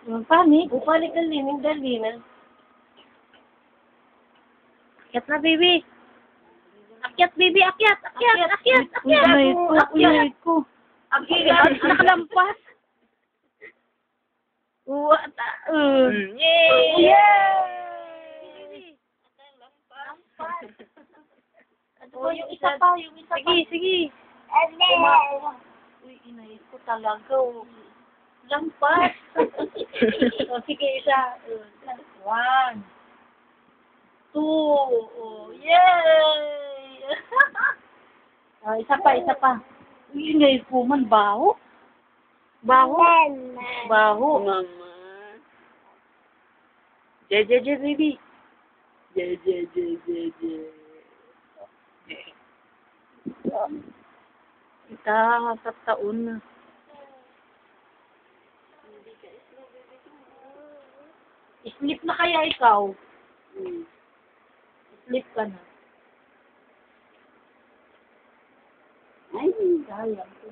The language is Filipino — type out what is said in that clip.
Panik. Bupalik ang lining dali na. Akyat na, baby. Akyat, baby. Akyat. Akyat. Ulit ko. Akyat. Nakalampas. Yay! Yay! Yung isa pa. Sige. Uy, inay ko talaga. Lampas. Sige, isa. 1, 2. Yay! Isa pa. Uy, inay ko man, baho. Baho. Mama. Je, baby. Je. Kita sa taon na. Sleep na kaya ikaw? Sleep ka na. Ay, sayang.